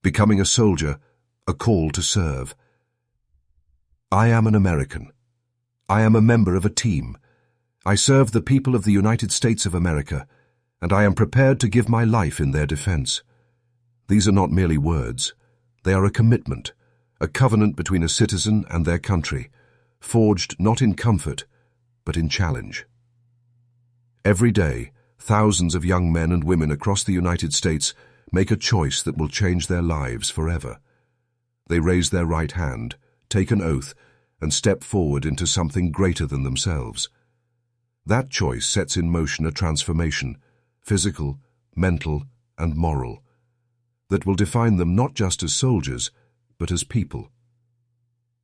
Becoming a soldier, a call to serve. I am an American. I am a member of a team. I serve the people of the United States of America, and I am prepared to give my life in their defense. These are not merely words. They are a commitment, a covenant between a citizen and their country, forged not in comfort, but in challenge. Every day, thousands of young men and women across the United States make a choice that will change their lives forever. They raise their right hand, take an oath, and step forward into something greater than themselves. That choice sets in motion a transformation, physical, mental, and moral, that will define them not just as soldiers, but as people.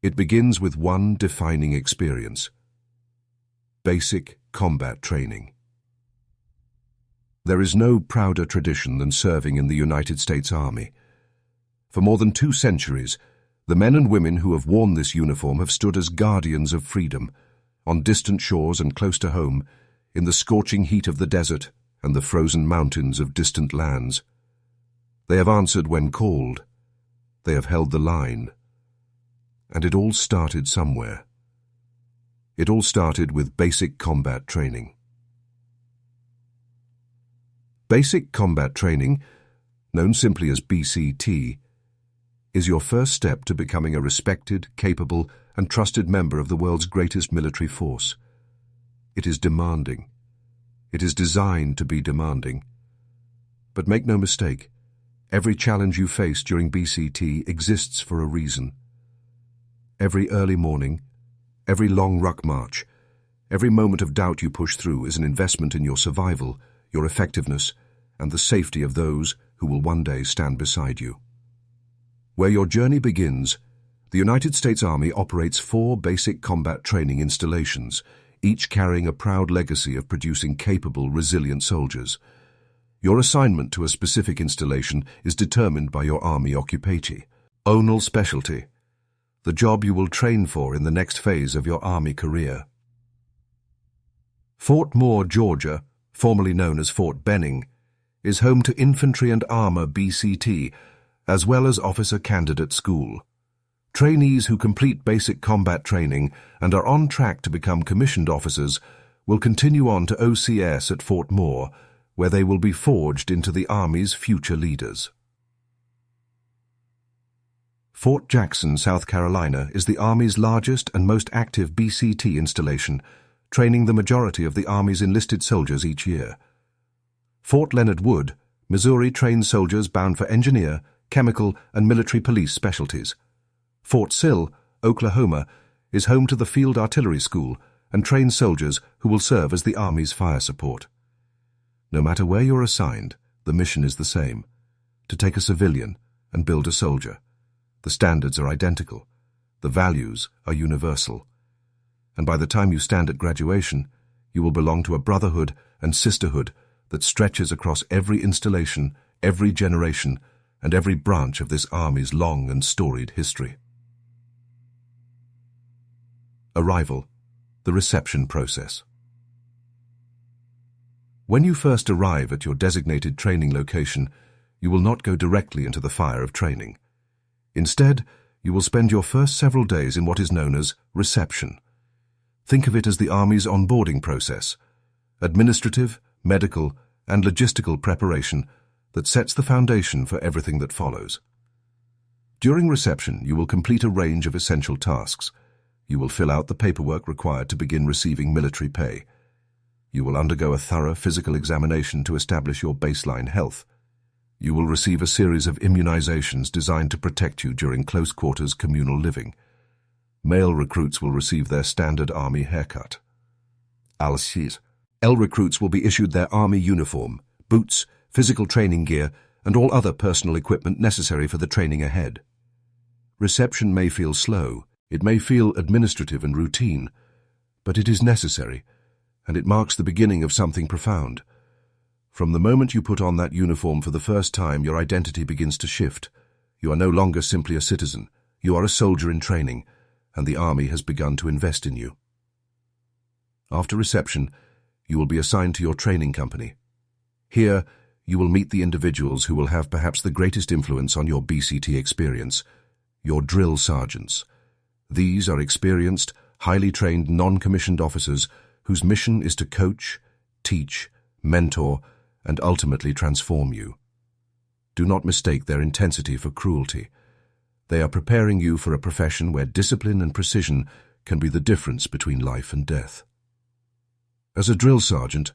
It begins with one defining experience: basic combat training. There is no prouder tradition than serving in the United States Army. For more than 2 centuries, the men and women who have worn this uniform have stood as guardians of freedom, on distant shores and close to home, in the scorching heat of the desert and the frozen mountains of distant lands. They have answered when called. They have held the line. And it all started somewhere. It all started with basic combat training. Basic combat training, known simply as BCT, is your first step to becoming a respected, capable, and trusted member of the world's greatest military force. It is demanding. It is designed to be demanding. But make no mistake, every challenge you face during BCT exists for a reason. Every early morning, every long ruck march, every moment of doubt you push through is an investment in your survival, your effectiveness, and the safety of those who will one day stand beside you. Where your journey begins, the United States Army operates 4 basic combat training installations, each carrying a proud legacy of producing capable, resilient soldiers. Your assignment to a specific installation is determined by your Army occupation, onal specialty, the job you will train for in the next phase of your Army career. Fort Moore, Georgia, formerly known as Fort Benning, is home to Infantry and Armor BCT, as well as Officer Candidate School. Trainees who complete basic combat training and are on track to become commissioned officers will continue on to OCS at Fort Moore, where they will be forged into the Army's future leaders. Fort Jackson, South Carolina, is the Army's largest and most active BCT installation, training the majority of the Army's enlisted soldiers each year. Fort Leonard Wood, Missouri, trains soldiers bound for engineer, chemical, and military police specialties. Fort Sill, Oklahoma, is home to the Field Artillery School and trains soldiers who will serve as the Army's fire support. No matter where you're assigned, the mission is the same: to take a civilian and build a soldier. The standards are identical. The values are universal. And by the time you stand at graduation, you will belong to a brotherhood and sisterhood that stretches across every installation, every generation, and every branch of this Army's long and storied history. Arrival, the reception process. When you first arrive at your designated training location, you will not go directly into the fire of training. Instead, you will spend your first several days in what is known as reception. Think of it as the Army's onboarding process, administrative, medical, and logistical preparation that sets the foundation for everything that follows. During reception, you will complete a range of essential tasks. You will fill out the paperwork required to begin receiving military pay. You will undergo a thorough physical examination to establish your baseline health. You will receive a series of immunizations designed to protect you during close quarters communal living. Male recruits will receive their standard Army haircut. L recruits will be issued their Army uniform, boots, physical training gear, and all other personal equipment necessary for the training ahead. Reception may feel slow, it may feel administrative and routine, but it is necessary, and it marks the beginning of something profound. From the moment you put on that uniform for the first time, your identity begins to shift. You are no longer simply a citizen. You are a soldier in training, and the Army has begun to invest in you. After reception, you will be assigned to your training company. Here, you will meet the individuals who will have perhaps the greatest influence on your BCT experience, your drill sergeants. These are experienced, highly trained non-commissioned officers whose mission is to coach, teach, mentor, and ultimately transform you. Do not mistake their intensity for cruelty. They are preparing you for a profession where discipline and precision can be the difference between life and death. As a drill sergeant,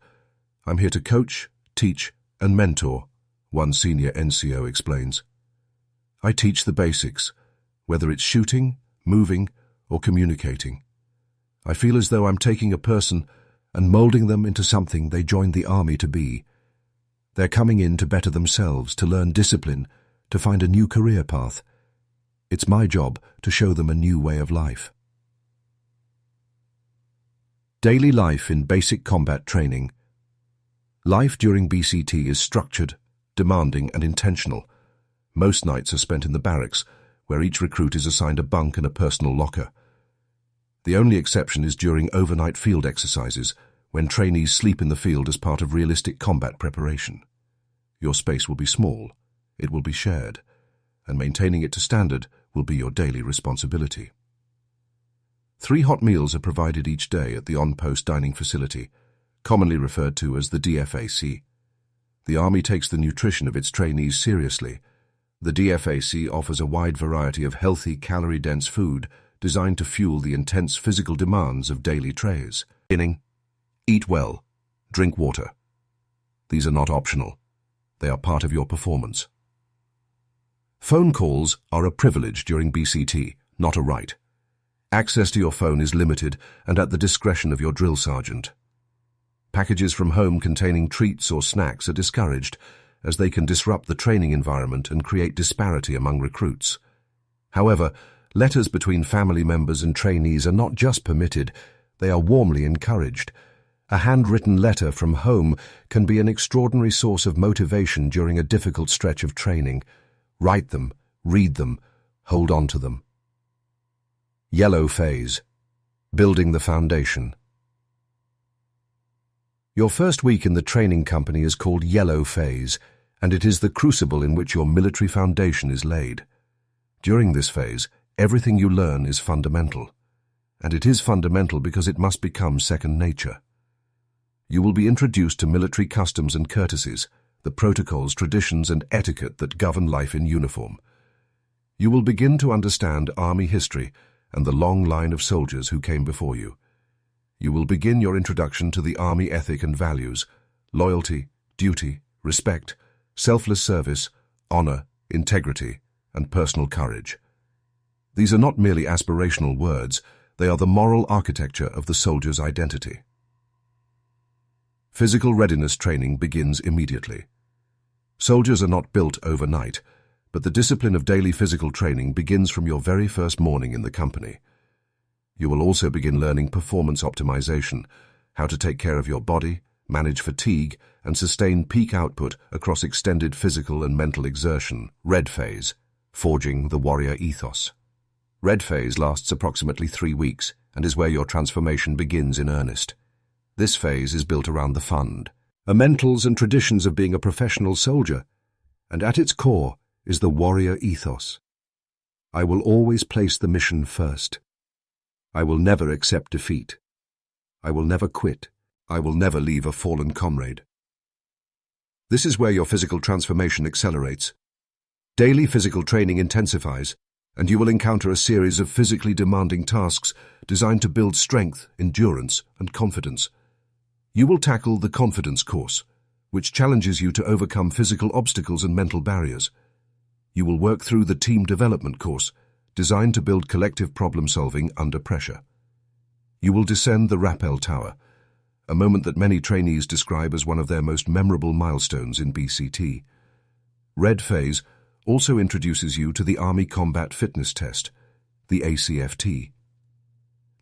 I'm here to coach, teach, and mentor, one senior NCO explains. I teach the basics, whether it's shooting, moving, or communicating. I feel as though I'm taking a person and molding them into something they joined the army to be. They're coming in to better themselves, to learn discipline, to find a new career path. It's my job to show them a new way of life. Daily life in basic combat training. Life during BCT is structured, demanding, and intentional. Most nights are spent in the barracks, where each recruit is assigned a bunk and a personal locker. The only exception is during overnight field exercises, when trainees sleep in the field as part of realistic combat preparation. Your space will be small, it will be shared, and maintaining it to standard will be your daily responsibility. 3 hot meals are provided each day at the on-post dining facility, commonly referred to as the DFAC. The Army takes the nutrition of its trainees seriously. The DFAC offers a wide variety of healthy, calorie-dense food designed to fuel the intense physical demands of daily trays. Eat well, drink water. These are not optional. They are part of your performance. Phone calls are a privilege during BCT, not a right. Access to your phone is limited and at the discretion of your drill sergeant. Packages from home containing treats or snacks are discouraged, as they can disrupt the training environment and create disparity among recruits. However, letters between family members and trainees are not just permitted, they are warmly encouraged. A handwritten letter from home can be an extraordinary source of motivation during a difficult stretch of training. Write them, read them, hold on to them. Yellow phase. Building the foundation. Your first week in the training company is called Yellow Phase, and it is the crucible in which your military foundation is laid. During this phase, everything you learn is fundamental, and it is fundamental because it must become second nature. You will be introduced to military customs and courtesies, the protocols, traditions, and etiquette that govern life in uniform. You will begin to understand Army history and the long line of soldiers who came before you. You will begin your introduction to the Army ethic and values: loyalty, duty, respect, selfless service, honor, integrity, and personal courage. These are not merely aspirational words, they are the moral architecture of the soldier's identity. Physical readiness training begins immediately. Soldiers are not built overnight, but the discipline of daily physical training begins from your very first morning in the company. You will also begin learning performance optimization, how to take care of your body, manage fatigue, and sustain peak output across extended physical and mental exertion. Red phase, forging the warrior ethos. Red phase lasts approximately 3 weeks and is where your transformation begins in earnest. This phase is built around the fundamentals and traditions of being a professional soldier, and at its core is the warrior ethos. I will always place the mission first. I will never accept defeat. I will never quit. I will never leave a fallen comrade. This is where your physical transformation accelerates. Daily physical training intensifies, and you will encounter a series of physically demanding tasks designed to build strength, endurance, and confidence. You will tackle the confidence course, which challenges you to overcome physical obstacles and mental barriers. You will work through the team development course, designed to build collective problem-solving under pressure. You will descend the rappel tower, a moment that many trainees describe as one of their most memorable milestones in BCT. Red phase also introduces you to the Army Combat Fitness Test, the ACFT.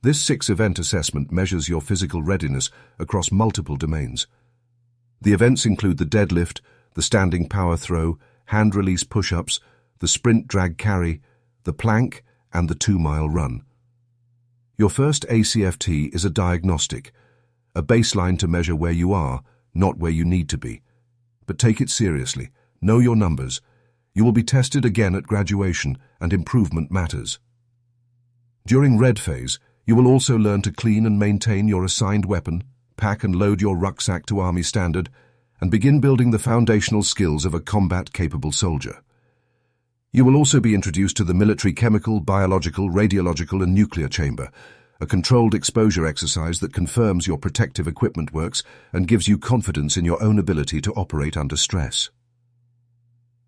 This 6-event assessment measures your physical readiness across multiple domains. The events include the deadlift, the standing power throw, hand release push-ups, the sprint drag carry, the plank, and the 2-mile run. Your first ACFT is a diagnostic, a baseline to measure where you are, not where you need to be. but take it seriously. Know your numbers. You will be tested again at graduation, and improvement matters. During Red Phase, you will also learn to clean and maintain your assigned weapon, pack and load your rucksack to Army standard, and begin building the foundational skills of a combat-capable soldier. You will also be introduced to the military chemical, biological, radiological, and nuclear chamber, a controlled exposure exercise that confirms your protective equipment works and gives you confidence in your own ability to operate under stress.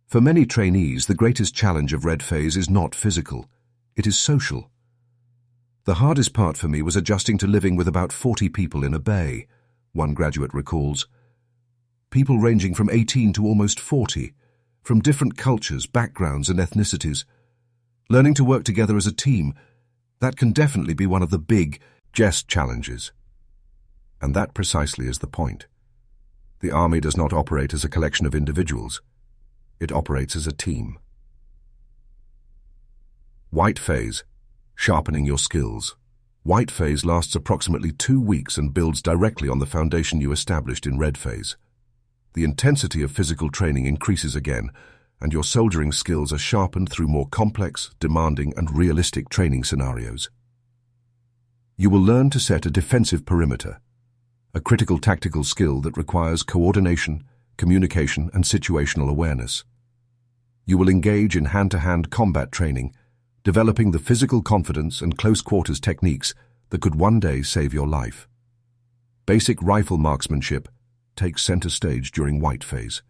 For many trainees, the greatest challenge of Red Phase is not physical, it is social. The hardest part for me was adjusting to living with about 40 people in a bay, one graduate recalls. People ranging from 18 to almost 40, from different cultures, backgrounds, and ethnicities. Learning to work together as a team, that can definitely be one of the big challenges. And that precisely is the point. The Army does not operate as a collection of individuals. It operates as a team. White Phase. Sharpening your skills. White Phase lasts approximately 2 weeks and builds directly on the foundation you established in Red Phase. The intensity of physical training increases again, and your soldiering skills are sharpened through more complex, demanding, and realistic training scenarios. You will learn to set a defensive perimeter, a critical tactical skill that requires coordination, communication, and situational awareness. You will engage in hand-to-hand combat training, developing the physical confidence and close-quarters techniques that could one day save your life. Basic rifle marksmanship takes center stage during White Phase,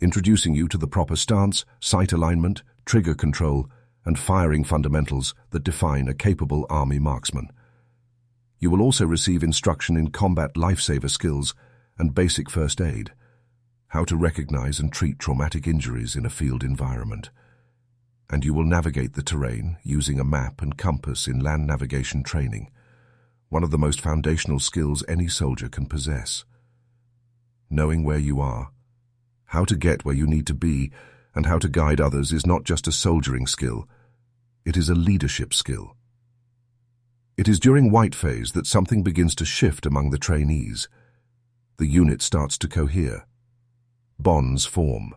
introducing you to the proper stance, sight alignment, trigger control, and firing fundamentals that define a capable Army marksman. You will also receive instruction in combat lifesaver skills and basic first aid, how to recognize and treat traumatic injuries in a field environment. And you will navigate the terrain using a map and compass in land navigation training, one of the most foundational skills any soldier can possess. Knowing where you are, how to get where you need to be, and how to guide others is not just a soldiering skill, it is a leadership skill. It is during White Phase that something begins to shift among the trainees. The unit starts to cohere. Bonds form.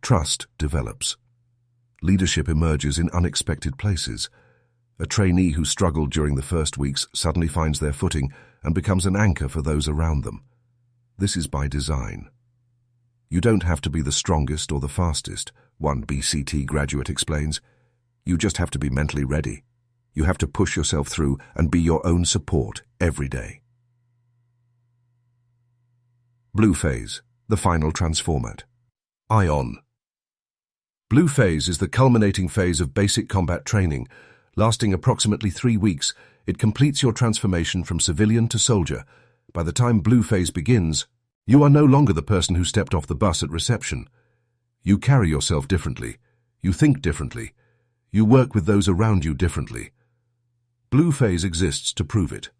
Trust develops. Leadership emerges in unexpected places. A trainee who struggled during the first weeks suddenly finds their footing and becomes an anchor for those around them. This is by design. You don't have to be the strongest or the fastest, one BCT graduate explains. You just have to be mentally ready. You have to push yourself through and be your own support every day. Blue Phase, the final transformat. ION. Blue Phase is the culminating phase of basic combat training. Lasting approximately 3 weeks, it completes your transformation from civilian to soldier. By the time Blue Phase begins, you are no longer the person who stepped off the bus at reception. You carry yourself differently. You think differently. You work with those around you differently. Blue Phase exists to prove it.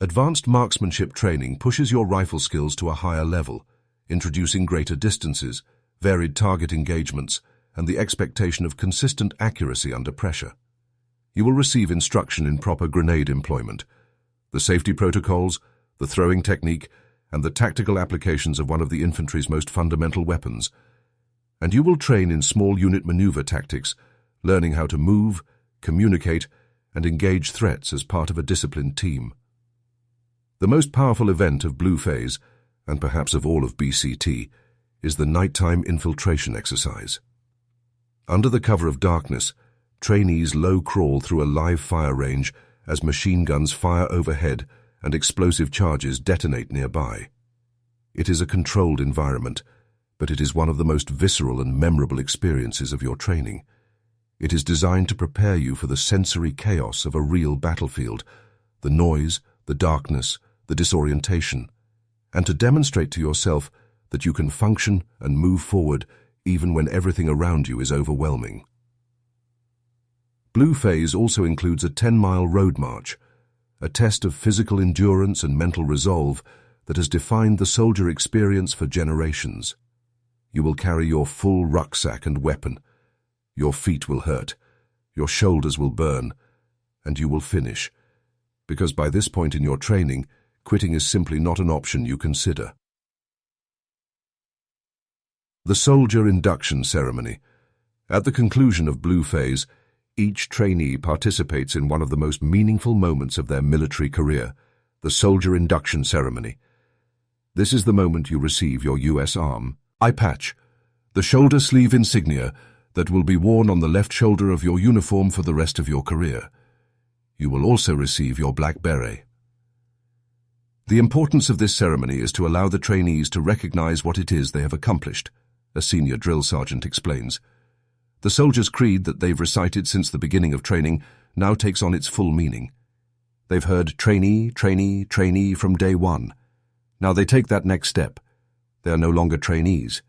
Advanced marksmanship training pushes your rifle skills to a higher level, introducing greater distances, varied target engagements, and the expectation of consistent accuracy under pressure. You will receive instruction in proper grenade employment, the safety protocols, the throwing technique, and the tactical applications of one of the infantry's most fundamental weapons. And you will train in small unit maneuver tactics, learning how to move, communicate, and engage threats as part of a disciplined team. The most powerful event of Blue Phase, and perhaps of all of BCT, is the nighttime infiltration exercise. Under the cover of darkness, trainees low crawl through a live fire range as machine guns fire overhead and explosive charges detonate nearby. It is a controlled environment, but it is one of the most visceral and memorable experiences of your training. It is designed to prepare you for the sensory chaos of a real battlefield, the noise, the darkness, the disorientation, and to demonstrate to yourself that you can function and move forward even when everything around you is overwhelming. Blue Phase also includes a 10-mile road march, a test of physical endurance and mental resolve that has defined the soldier experience for generations. You will carry your full rucksack and weapon. Your feet will hurt, your shoulders will burn, and you will finish, because by this point in your training, quitting is simply not an option you consider. The Soldier Induction Ceremony. At the conclusion of Blue Phase, each trainee participates in one of the most meaningful moments of their military career, the Soldier Induction Ceremony. This is the moment you receive your U.S. Army eye patch, the shoulder sleeve insignia that will be worn on the left shoulder of your uniform for the rest of your career. You will also receive your black beret. The importance of this ceremony is to allow the trainees to recognize what it is they have accomplished, a senior drill sergeant explains. The soldier's creed that they've recited since the beginning of training now takes on its full meaning. They've heard trainee, trainee, trainee from day one. Now they take that next step. They are no longer trainees.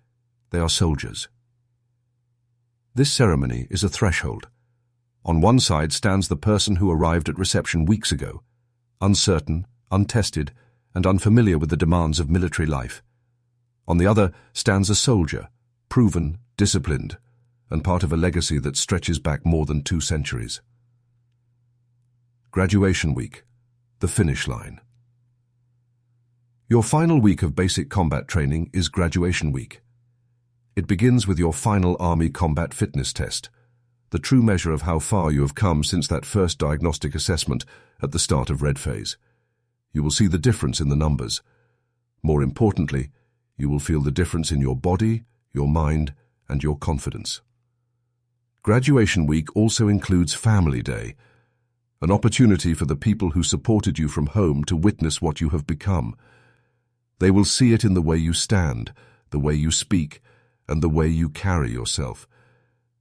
They are soldiers. This ceremony is a threshold. On one side stands the person who arrived at reception weeks ago, uncertain, untested, and unfamiliar with the demands of military life. On the other stands a soldier, proven, disciplined, and part of a legacy that stretches back more than 2 centuries. Graduation Week, the finish line. Your final week of basic combat training is Graduation Week. It begins with your final Army Combat Fitness Test, the true measure of how far you have come since that first diagnostic assessment at the start of Red Phase. You will see the difference in the numbers. More importantly, you will feel the difference in your body, your mind, and your confidence. Graduation Week also includes Family Day, an opportunity for the people who supported you from home to witness what you have become. They will see it in the way you stand, the way you speak, and the way you carry yourself.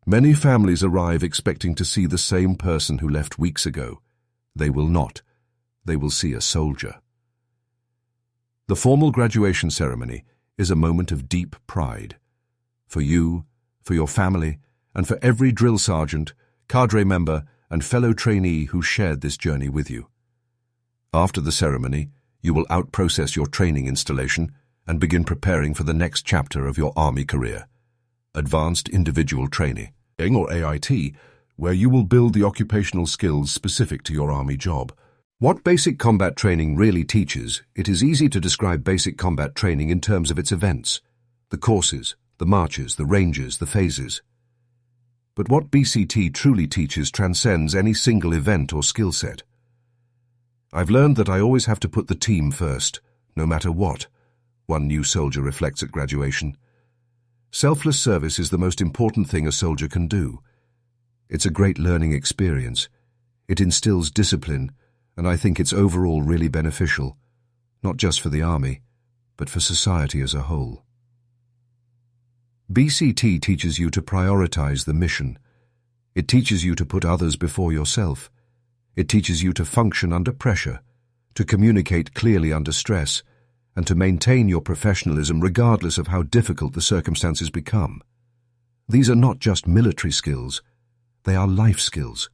Many families arrive expecting to see the same person who left weeks ago. They will not. They will see a soldier. The formal graduation ceremony is a moment of deep pride. For you, for your family, and for every drill sergeant, cadre member, and fellow trainee who shared this journey with you. After the ceremony, you will out-process your training installation and begin preparing for the next chapter of your Army career, Advanced Individual Training, or AIT, where you will build the occupational skills specific to your Army job. What basic combat training really teaches, it is easy to describe basic combat training in terms of its events, the courses, the marches, the ranges, the phases. But what BCT truly teaches transcends any single event or skill set. I've learned that I always have to put the team first, no matter what, one new soldier reflects at graduation. Selfless service is the most important thing a soldier can do. It's a great learning experience. It instills discipline, and I think it's overall really beneficial, not just for the Army, but for society as a whole. BCT teaches you to prioritize the mission. It teaches you to put others before yourself. It teaches you to function under pressure, to communicate clearly under stress, and to maintain your professionalism regardless of how difficult the circumstances become. These are not just military skills, they are life skills,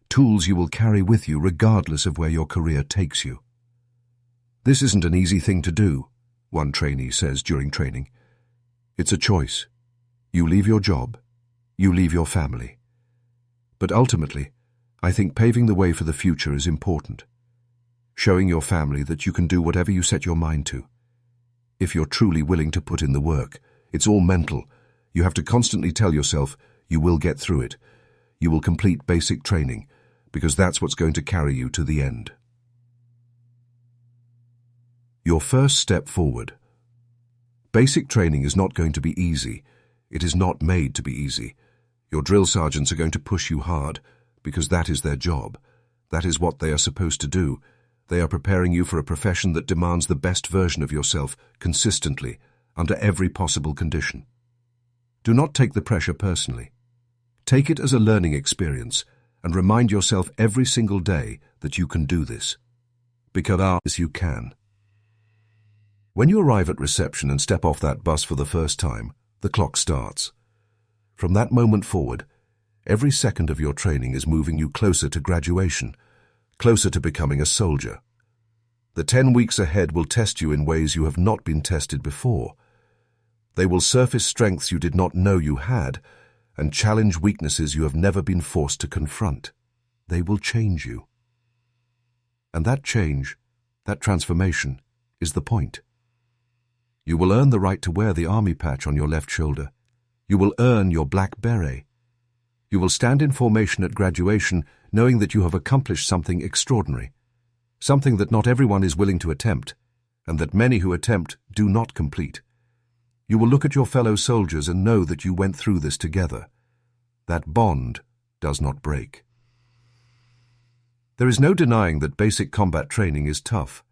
tools you will carry with you regardless of where your career takes you. This isn't an easy thing to do, one trainee says during training. It's a choice. You leave your job, you leave your family. But ultimately, I think paving the way for the future is important. Showing your family that you can do whatever you set your mind to. If you're truly willing to put in the work, it's all mental. You have to constantly tell yourself you will get through it. You will complete basic training, because that's what's going to carry you to the end. Your first step forward. Basic training is not going to be easy. It is not made to be easy. Your drill sergeants are going to push you hard, because that is their job. That is what they are supposed to do. They are preparing you for a profession that demands the best version of yourself consistently, under every possible condition. Do not take the pressure personally. Take it as a learning experience and remind yourself every single day that you can do this. Because you can. When you arrive at reception and step off that bus for the first time, the clock starts. From that moment forward, every second of your training is moving you closer to graduation, closer to becoming a soldier. The 10 weeks ahead will test you in ways you have not been tested before. They will surface strengths you did not know you had and challenge weaknesses you have never been forced to confront. They will change you. And that change, that transformation, is the point. You will earn the right to wear the Army patch on your left shoulder. You will earn your black beret. You will stand in formation at graduation knowing that you have accomplished something extraordinary, something that not everyone is willing to attempt, and that many who attempt do not complete. You will look at your fellow soldiers and know that you went through this together. That bond does not break. There is no denying that basic combat training is tough,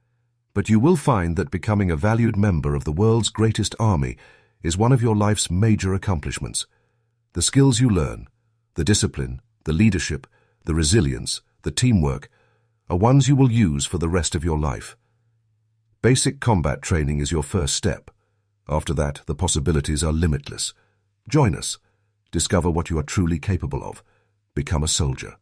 but you will find that becoming a valued member of the world's greatest army is one of your life's major accomplishments. The skills you learn, the discipline, the leadership, the resilience, the teamwork, are ones you will use for the rest of your life. Basic combat training is your first step. After that, the possibilities are limitless. Join us. Discover what you are truly capable of. Become a soldier.